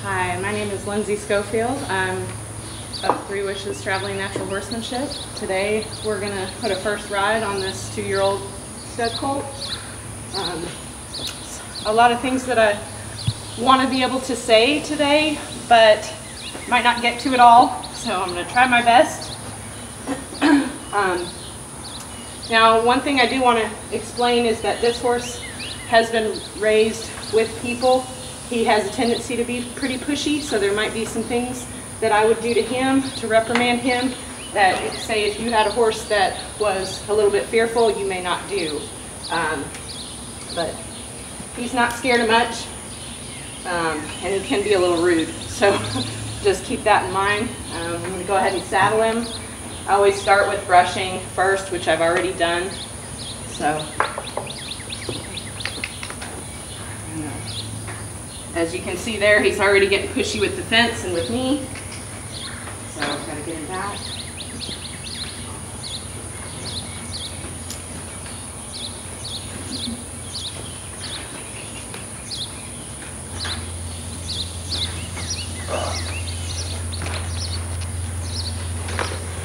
Hi, my name is Lindsey Scofield. I'm of Three Wishes Traveling Natural Horsemanship. Today we're going to put a first ride on this 2-year-old stud colt. A lot of things that I want to be able to say today, but might not get to it all, so I'm going to try my best. Now, one thing I do want to explain is that this horse has been raised with people. He has a tendency to be pretty pushy, so there might be some things that I would do to him to reprimand him that, say, if you had a horse that was a little bit fearful, you may not do. But he's not scared of much, and he can be a little rude, so just keep that in mind. I'm going to go ahead and saddle him. I always start with brushing first, which I've already done. So, as you can see there, he's already getting pushy with the fence and with me. So I've got to get him back.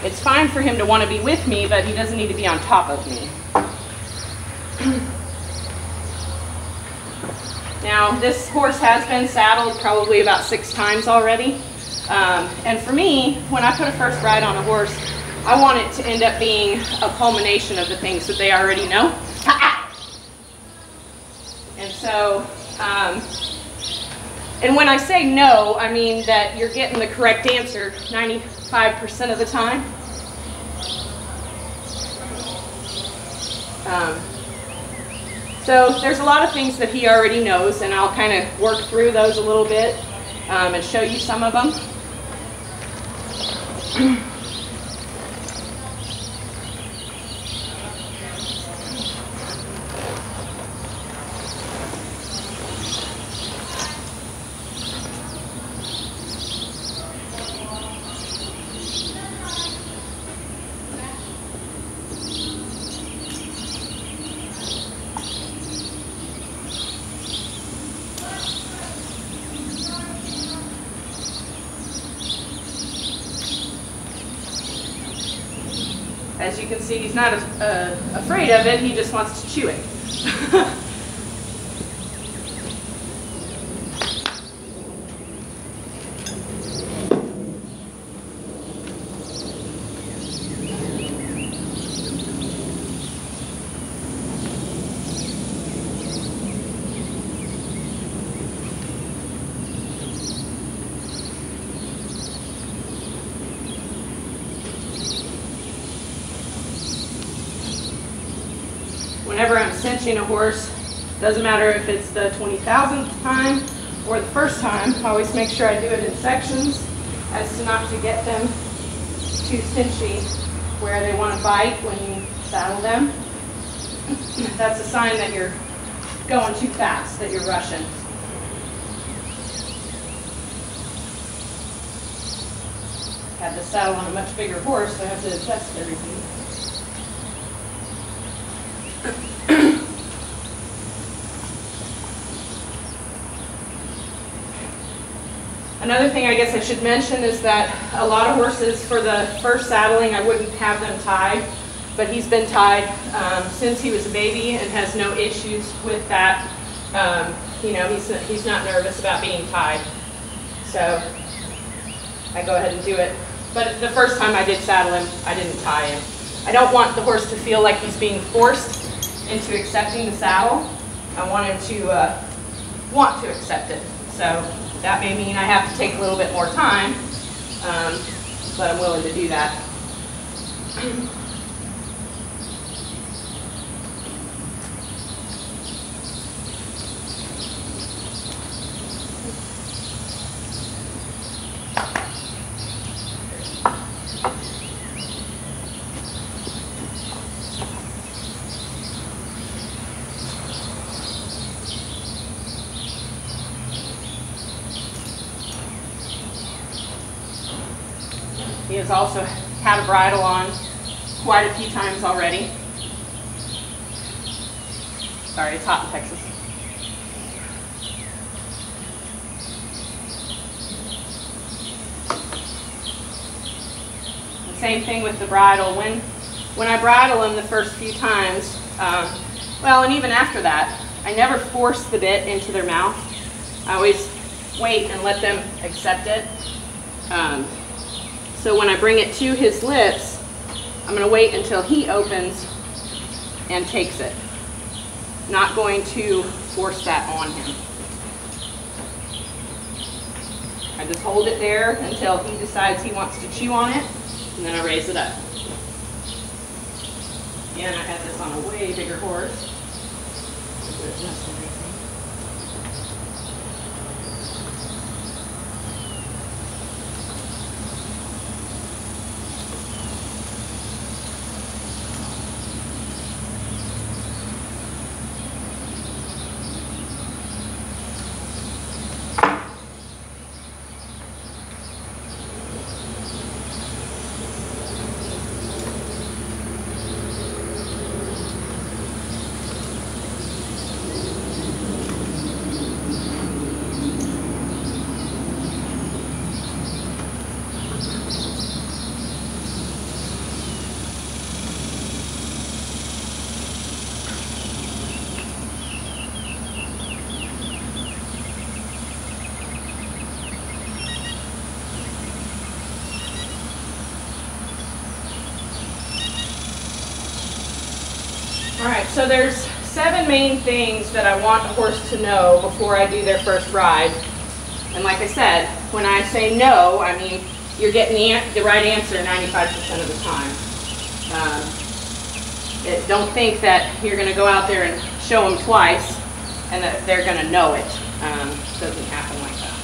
It's fine for him to want to be with me, but he doesn't need to be on top of me. Now, this horse has been saddled probably about 6 times already. And for me, when I put a first ride on a horse, I want it to end up being a culmination of the things that they already know. And so, and when I say no, I mean that you're getting the correct answer 95% of the time. So there's a lot of things that he already knows, and I'll kind of work through those a little bit and show you some of them. As you can see, he's not afraid of it, he just wants to chew it. Whenever I'm cinching a horse, doesn't matter if it's the 20,000th time or the first time, I always make sure I do it in sections as to not to get them too cinchy where they want to bite when you saddle them. That's a sign that you're going too fast, that you're rushing. I had to saddle on a much bigger horse, so I have to adjust everything. Another thing I guess I should mention is that a lot of horses, for the first saddling, I wouldn't have them tied, but he's been tied since he was a baby and has no issues with that. You know, he's not nervous about being tied, so I go ahead and do it. But the first time I did saddle him, I didn't tie him. I don't want the horse to feel like he's being forced into accepting the saddle. I want him to want to accept it. So that may mean I have to take a little bit more time, but I'm willing to do that. He has also had a bridle on quite a few times already. Sorry, it's hot in Texas. Same thing with the bridle. When I bridle him the first few times, well, and even after that, I never force the bit into their mouth. I always wait and let them accept it. So when I bring it to his lips, I'm going to wait until he opens and takes it. Not going to force that on him. I just hold it there until he decides he wants to chew on it, and then I raise it up. Again, I had this on a way bigger horse. Alright, so there's 7 main things that I want a horse to know before I do their first ride. And like I said, when I say no, I mean you're getting the right answer 95% of the time. Don't think that you're going to go out there and show them twice and that they're going to know it. It doesn't happen like that.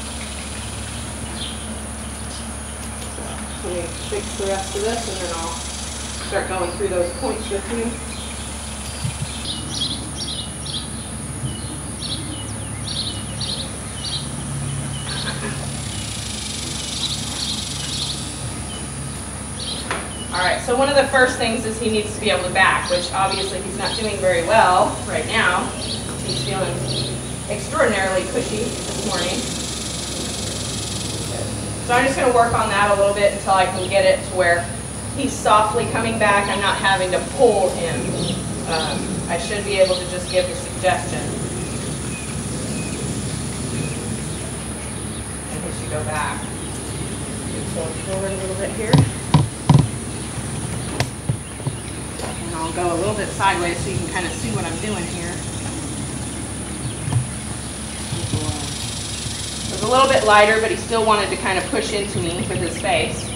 So let me fix the rest of this and then I'll start going through those points with you. Alright, so one of the first things is he needs to be able to back, which obviously he's not doing very well right now. He's feeling extraordinarily cushy this morning. So I'm just going to work on that a little bit until I can get it to where he's softly coming back. I'm not having to pull him. I should be able to just give a suggestion. And he should go back. Pull forward a little bit here. I'll go a little bit sideways so you can kind of see what I'm doing here. It was a little bit lighter, but he still wanted to kind of push into me with his face.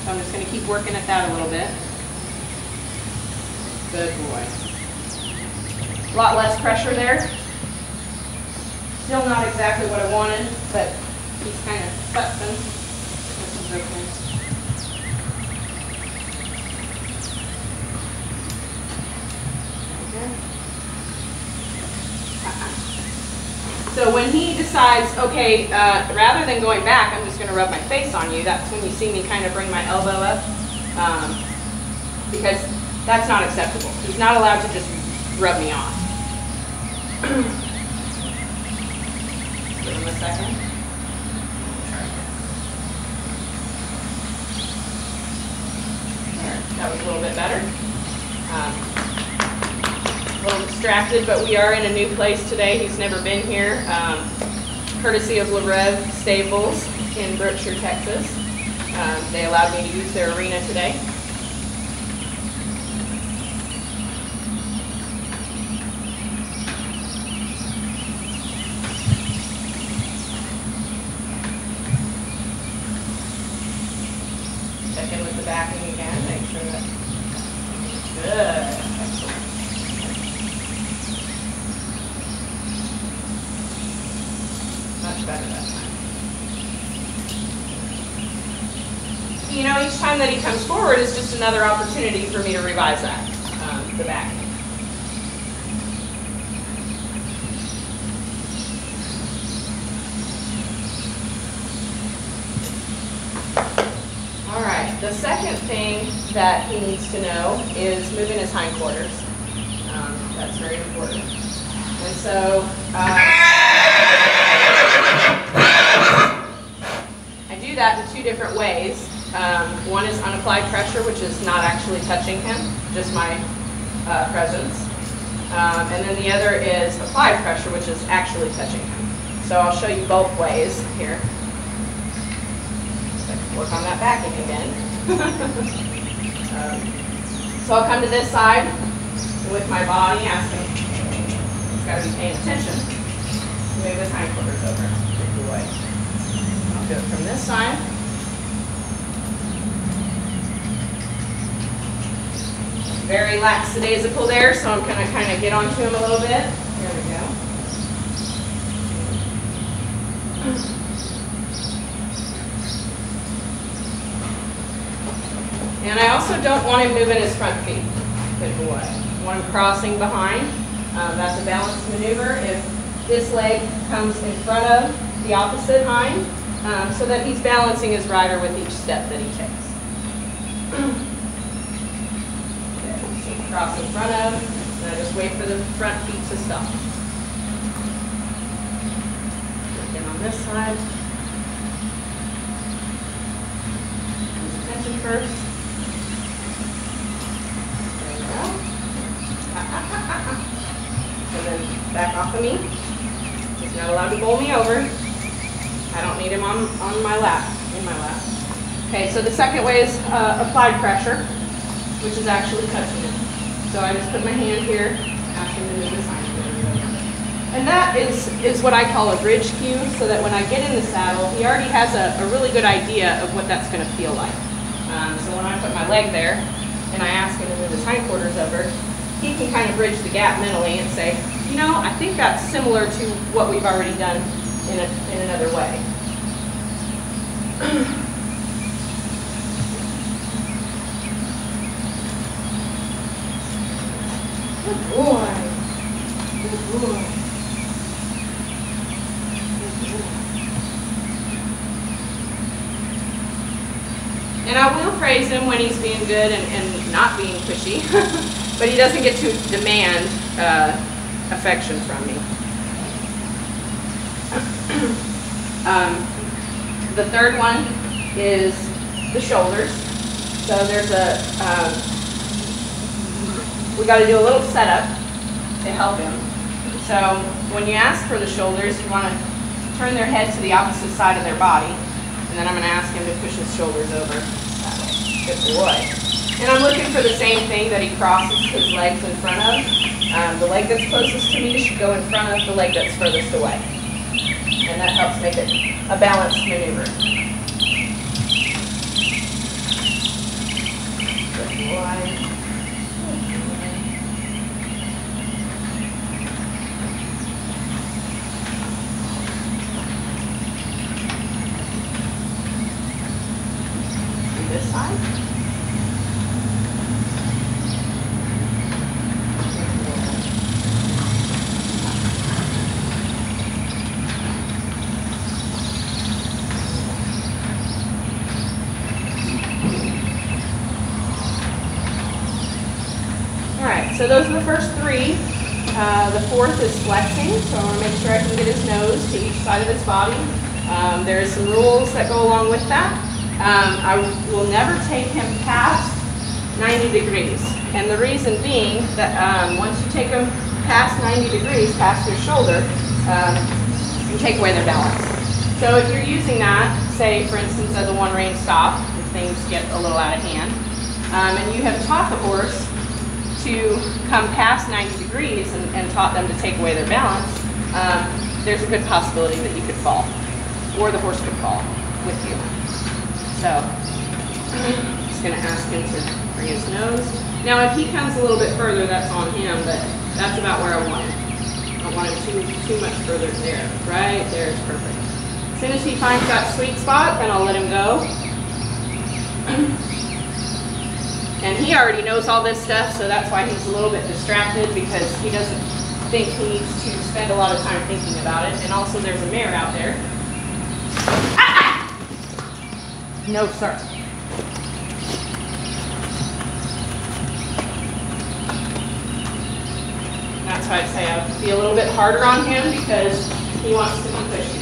So I'm just going to keep working at that a little bit. Good boy. A lot less pressure there. Still not exactly what I wanted, but he's kind of fussing, which is okay. So when he decides, okay, rather than going back, I'm just going to rub my face on you, that's when you see me kind of bring my elbow up, because that's not acceptable. He's not allowed to just rub me off. Give him a second. There, that was a little bit better. A little distracted, but we are in a new place today. He's never been here, courtesy of LaRev Stables in Brookshire, Texas. They allowed me to use their arena today. Check in with the backing again, make sure that's good. Much better that time. You know, each time that he comes forward is just another opportunity for me to revise that, the back. All right, the second thing that he needs to know is moving his hindquarters. That's very important. And so, I do that in 2 different ways. One is unapplied pressure, which is not actually touching him, just my presence. And then the other is applied pressure, which is actually touching him. So I'll show you both ways here. Work on that backing again. So I'll come to this side with my body, ask him, he's got to be paying attention. Move his hindquarters over, take it away. I'll do it from this side. Very lackadaisical there, so I'm going to kind of get onto him a little bit. There we go. And I also don't want him moving his front feet. Take away. I want him crossing behind. That's a balanced maneuver. If this leg comes in front of the opposite hind, so that he's balancing his rider with each step that he takes. Cross in front of, and I just wait for the front feet to stop. Again on this side. Use attention first. There we go. And then back off of me. He's not allowed to bowl me over. I don't need him on my lap, in my lap. Okay, so the second way is applied pressure, which is actually touching him. So I just put my hand here, ask him to move his hind. And that is what I call a bridge cue, so that when I get in the saddle, he already has a really good idea of what that's going to feel like. So when I put my leg there, and I ask him to move his hindquarters over, he can kind of bridge the gap mentally and say, you know, I think that's similar to what we've already done in another way. Good boy. Good boy. And I will praise him when he's being good and not being pushy, but he doesn't get to demand affection from me. The third one is the shoulders. So there's we got to do a little setup to help him. So when you ask for the shoulders, you want to turn their head to the opposite side of their body, and then I'm going to ask him to push his shoulders over that way. Good boy. And I'm looking for the same thing, that he crosses his legs in front of. The leg that's closest to me should go in front of the leg that's furthest away. And that helps make it a balanced maneuver. Good boy. This side. All right, so those are the first three. The fourth is flexing, so I want to make sure I can get his nose to each side of his body. There's some rules that go along with that. I will never take him past 90 degrees. And the reason being that once you take them past 90 degrees, past their shoulder, you take away their balance. So if you're using that, say for instance as a one-rein stop, if things get a little out of hand, and you have taught the horse to come past 90 degrees and taught them to take away their balance, there's a good possibility that you could fall, or the horse could fall with you. So, I'm just going to ask him to bring his nose. Now, if he comes a little bit further, that's on him, but that's about where I want him. I don't want him too much further there. Right there is perfect. As soon as he finds that sweet spot, then I'll let him go. And he already knows all this stuff, so that's why he's a little bit distracted, because he doesn't think he needs to spend a lot of time thinking about it. And also there's a mare out there. No, sir. That's why I say I'll be a little bit harder on him, because he wants to be pushy.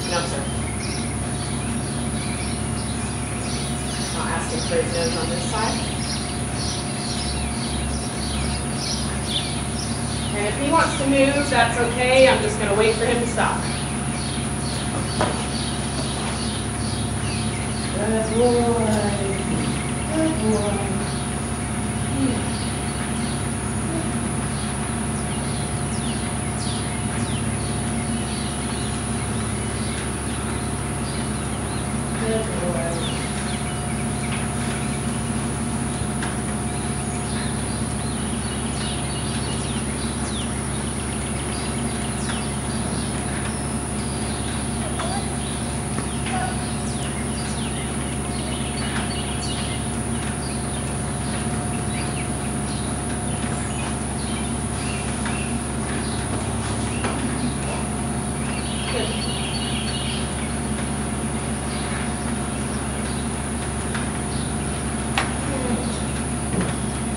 No, sir. straight nose on this side. And if he wants to move, that's okay. I'm just going to wait for him to stop. Good boy. Good boy.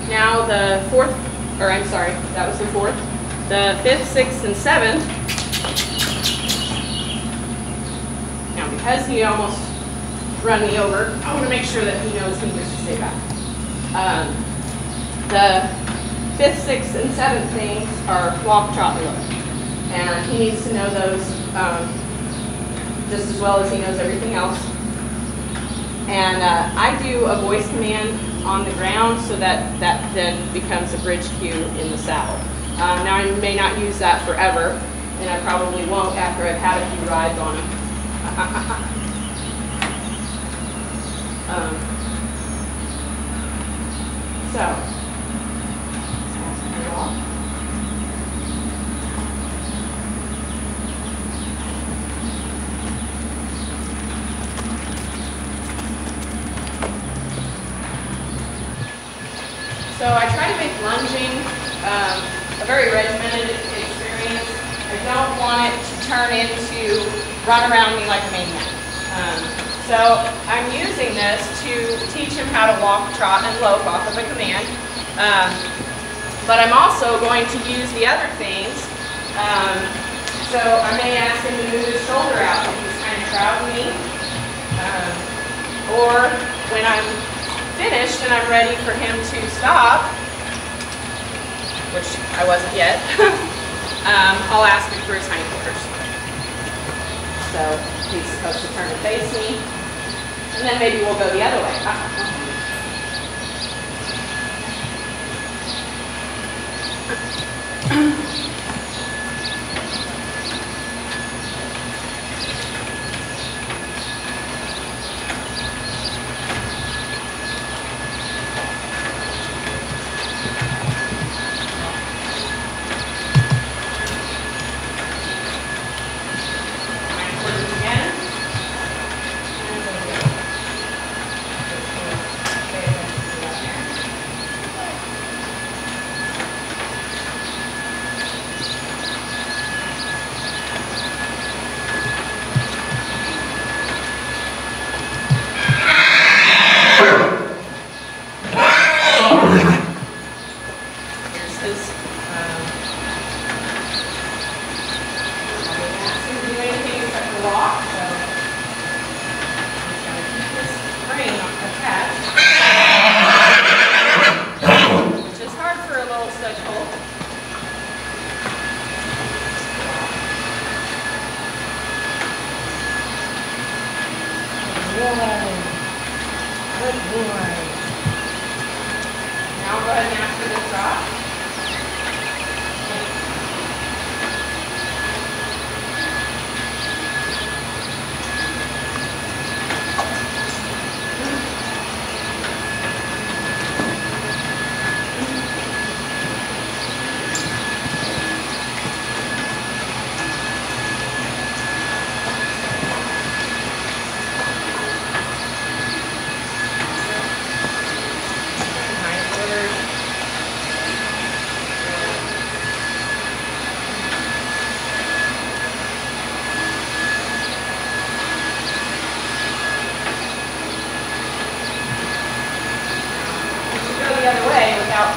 Now the fourth, or I'm sorry, that was the fourth. The fifth, sixth, and seventh. Now because he almost run me over, I want to make sure that he knows he needs to stay back. The fifth, sixth, and seventh things are walk, trot, and look. And he needs to know those just as well as he knows everything else. And I do a voice command on the ground so that that then becomes a bridge cue in the saddle. Now I may not use that forever, and I probably won't after I've had a few rides on him. So I try to make lunging a very regimented experience. I don't want it to turn into run around me like a maniac. So I'm using this to teach him how to walk, trot, and lope off of a command. But I'm also going to use the other things. So I may ask him to move his shoulder out if he's kind of crowding me. Or when I'm finished and I'm ready for him to stop, which I wasn't yet, I'll ask him for his hindquarters. So he's supposed to turn and face me, and then maybe we'll go the other way.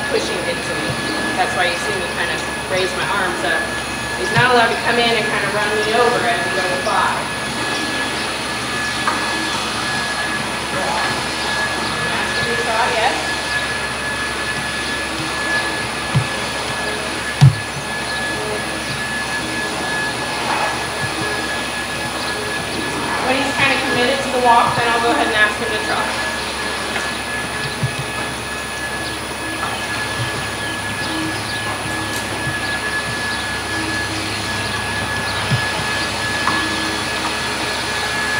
Pushing into me. That's why you see me kind of raise my arms up. He's not allowed to come in and kind of run me over as we go to 5. Ask the walk, then I'll go ahead and ask him to trot.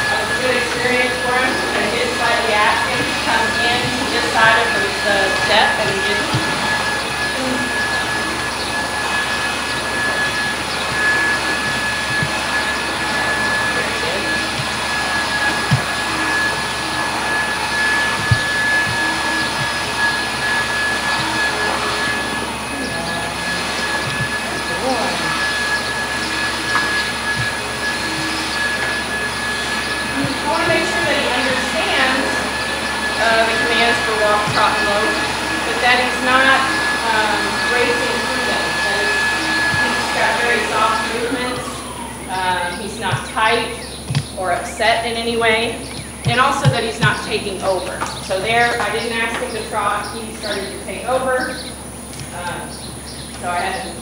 That was a good experience for him. I did slightly ask him to come in to this side of the step, and he didn't. For walk, trot, and lope, but that he's not racing through them. He's got very soft movements. He's not tight or upset in any way, and also that he's not taking over. So there, I didn't ask him to trot. He started to take over, so I had to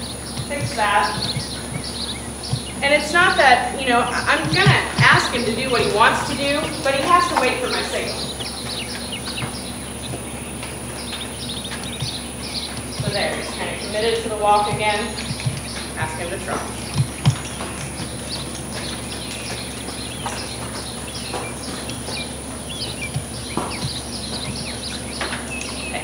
fix that. And it's not that, you know, I'm going to ask him to do what he wants to do, but he has to wait for my signal. So there, he's kind of committed to the walk again. Ask him to trot. Okay,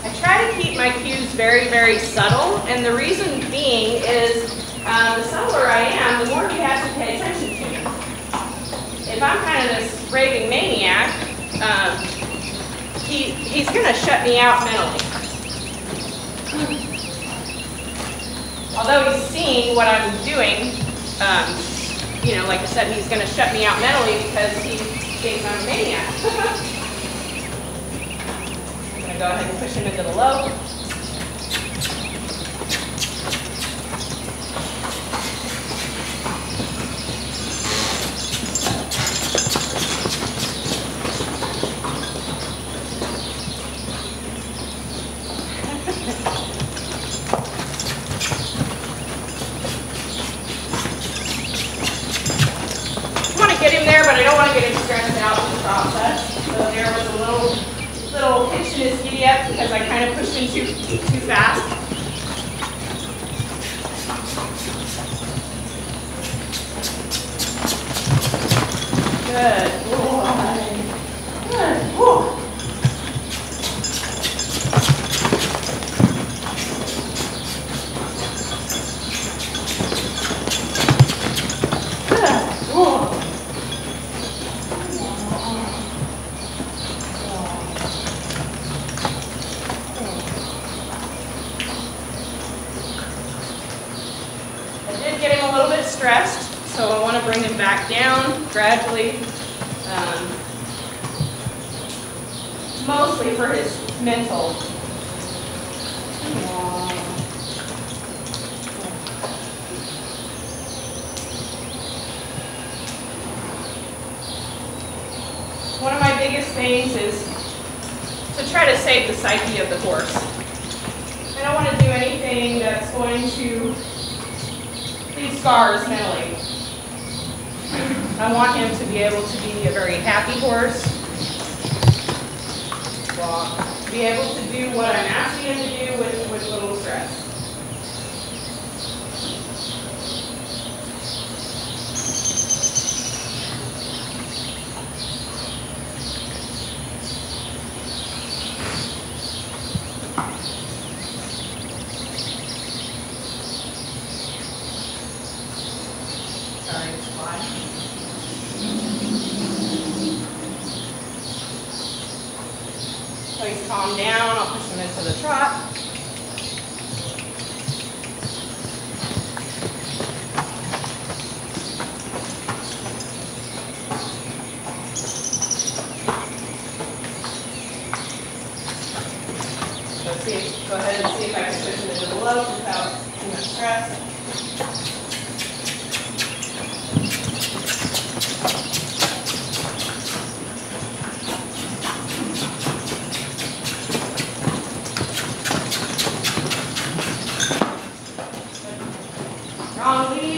I try to keep my cues very, very subtle, and the reason being is the subtler I am, the more he has to pay attention to me. If I'm kind of this raving maniac, he's going to shut me out mentally. Although he's seeing what I'm doing, you know, like I said, he's going to shut me out mentally because he thinks I'm a maniac. I'm going to go ahead and push him into the lope. But I don't want to get him stressed out in the process. So there was a little hitch in his giddy up because I kind of pushed him too fast. Good boy. Good boy. Stressed, so I want to bring him back down gradually, mostly for his mental. One of my biggest things is to try to save the psyche of the horse. I don't want to do anything that's going to leave scars mentally. I want him to be able to be a very happy horse, to be able to do what I'm asking him to do with little stress. So he's calmed down. I'll push him into the trot. Go ahead and see if I can push him into the lope without too much stress.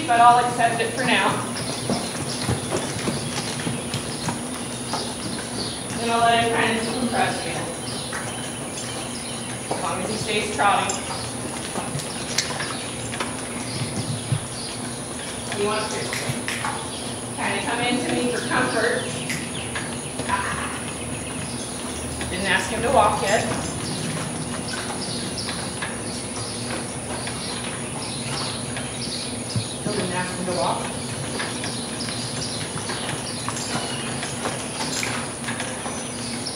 treat, but I'll accept it for now. Then I'll let him kind of decompress again. As long as he stays trotting. He wants to kind of come into me for comfort. Didn't ask him to walk yet. Still didn't ask him to walk.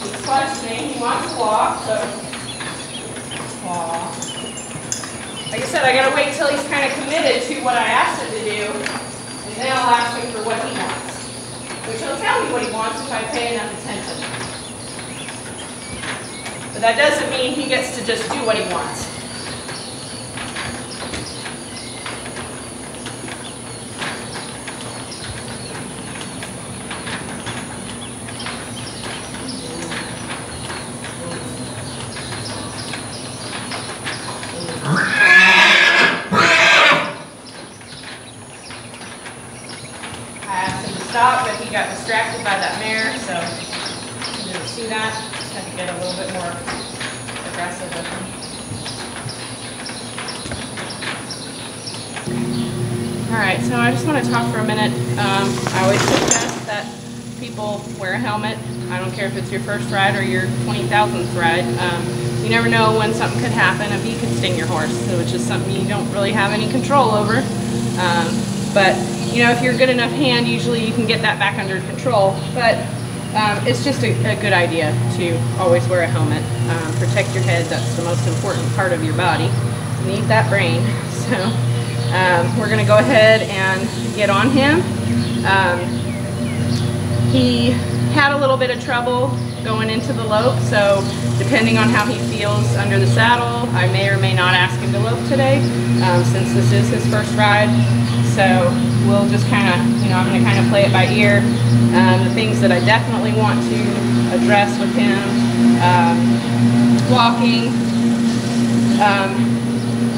He's questioning. He wants to walk, so. Aww. Like I said, I gotta wait till he's kind of committed to what I asked him to do, and then I'll ask him for what he wants. Which he'll tell me what he wants if I pay enough attention. But that doesn't mean he gets to just do what he wants. Stop, but he got distracted by that mare, so he didn't see that. Had to get a little bit more aggressive with him. Alright, so I just want to talk for a minute. I always suggest that people wear a helmet. I don't care if it's your first ride or your 20,000th ride. You never know when something could happen. A bee could sting your horse, which is something you don't really have any control over. But you know, if you're a good enough hand, usually you can get that back under control. But it's just a good idea to always wear a helmet. Protect your head. That's the most important part of your body. You need that brain. So we're going to go ahead and get on him. He had a little bit of trouble going into the lope, so depending on how he feels under the saddle, I may or may not ask him to lope today, since this is his first ride. So we'll just kind of, you know, I'm going to kind of play it by ear. The things that I definitely want to address with him, walking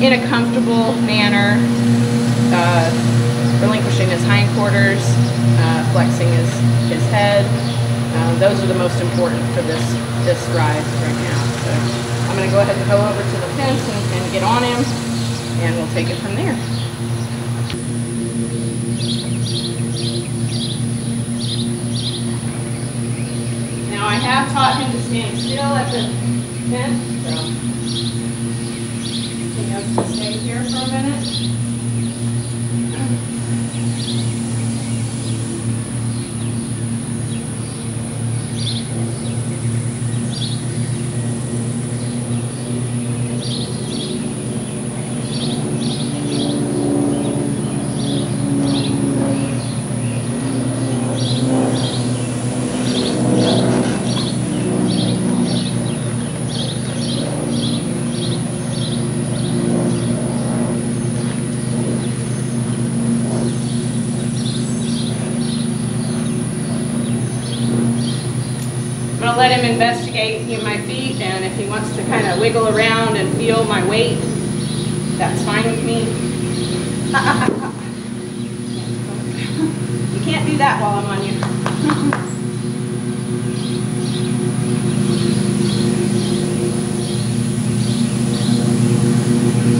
in a comfortable manner, relinquishing his hindquarters, flexing his head. Those are the most important for this ride right now. So I'm going to go ahead and go over to the fence and get on him, and we'll take it from there. Now I have taught him to stand still at the fence, so he has to stay here for a minute. Let him investigate my feet, and if he wants to kind of wiggle around and feel my weight, that's fine with me. You can't do that while I'm on you.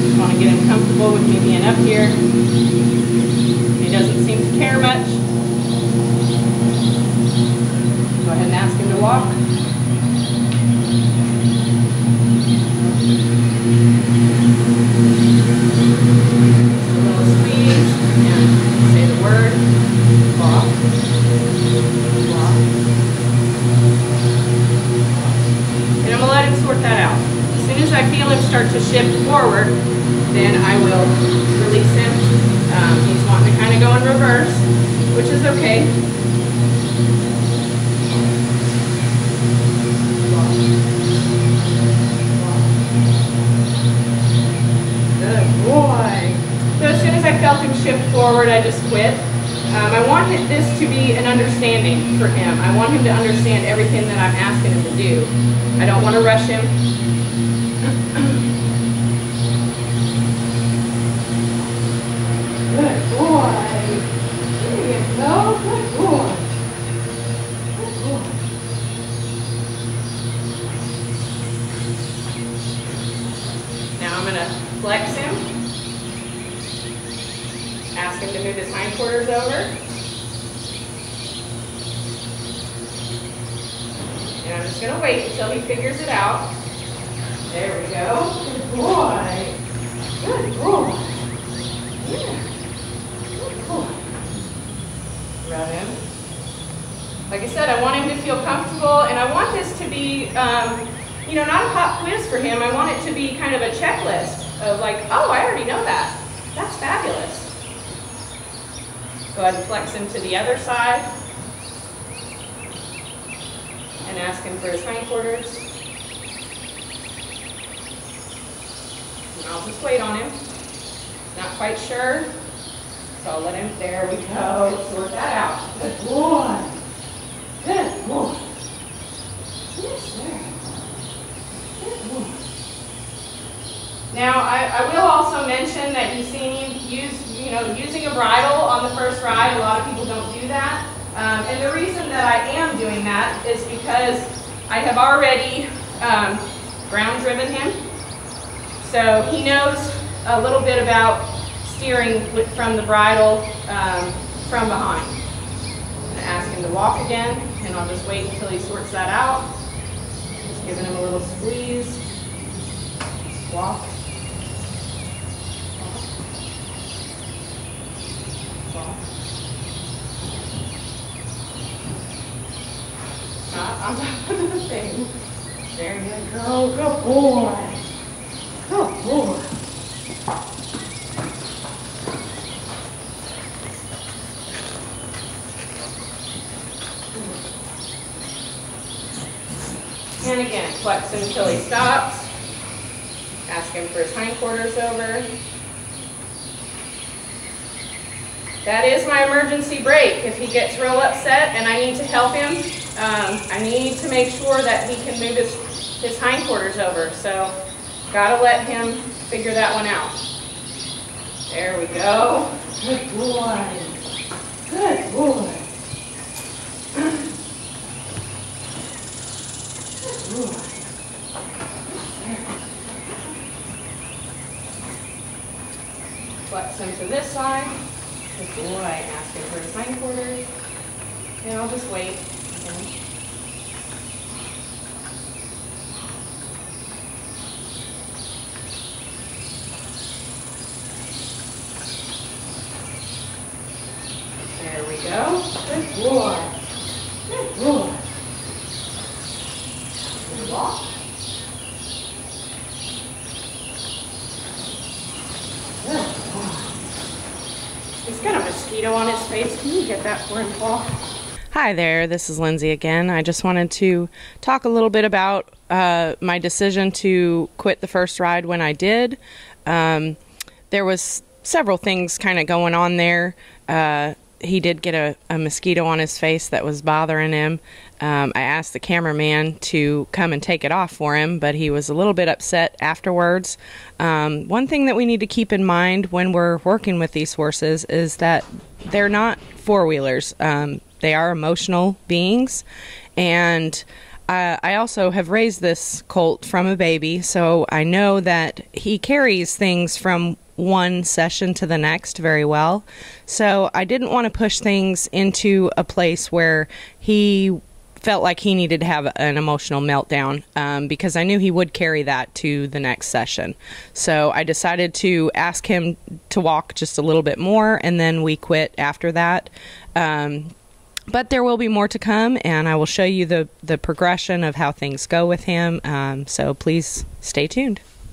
Just want to get him comfortable with me being up here. He doesn't seem to care much. Go ahead and ask him to walk. A little squeeze and say the word. Walk. Walk. And I'm going to let him sort that out. As soon as I feel him start to shift forward, then I will release him. He's wanting to kind of go in reverse, which is okay. Good boy. So as soon as I felt him shift forward, I just quit. I want this to be an understanding for him. I want him to understand everything that I'm asking him to do. I don't want to rush him. Good boy. go. Good boy. Good boy. Now I'm going to flex him. Ask him to move his hindquarters over. And I'm just going to wait until he figures it out. There we go. Good boy. Good boy. Yeah. Good boy. Rub him. Like I said, I want him to feel comfortable, and I want this to be, you know, not a pop quiz for him. I want it to be kind of a checklist of like, oh, I already know that. That's fabulous. Go ahead and flex him to the other side. And ask him for his hindquarters. And I'll just wait on him. Not quite sure. So I'll let him, there we go. Sort that out. Good boy. Good boy. Yes, sir. Good boy. Now, I will also mention that you've seen me using a bridle on the first ride. A lot of people don't do that. And the reason that I am doing that is because I have already ground driven him. So he knows a little bit about steering from the bridle from behind. I'm going to ask him to walk again, and I'll just wait until he sorts that out. Just giving him a little squeeze. Walk. Walk. On top of the thing. There you go. Good boy. Good boy. And again, flex him until he stops. Ask him for his hindquarters over. That is my emergency brake. If he gets real upset and I need to help him, I need to make sure that he can move his hindquarters over. So, gotta let him figure that one out. There we go. Good boy. Good boy. Good boy. Flex him to this side. Good boy. Ask him for his hindquarters. And I'll just wait. Okay. There we go. Good boy. Good boy. Good walk. Good boy. He's got a mosquito on his face. Can you get that for him, Paul? Hi there, this is Lindsay again. I just wanted to talk a little bit about my decision to quit the first ride when I did. There was several things kind of going on there. He did get a mosquito on his face that was bothering him. I asked the cameraman to come and take it off for him, but he was a little bit upset afterwards. One thing that we need to keep in mind when we're working with these horses is that they're not four-wheelers. They are emotional beings, and I also have raised this colt from a baby, so I know that he carries things from one session to the next very well. So I didn't want to push things into a place where he felt like he needed to have an emotional meltdown, because I knew he would carry that to the next session. So I decided to ask him to walk just a little bit more, and then we quit after that. But there will be more to come, and I will show you the progression of how things go with him. So please stay tuned.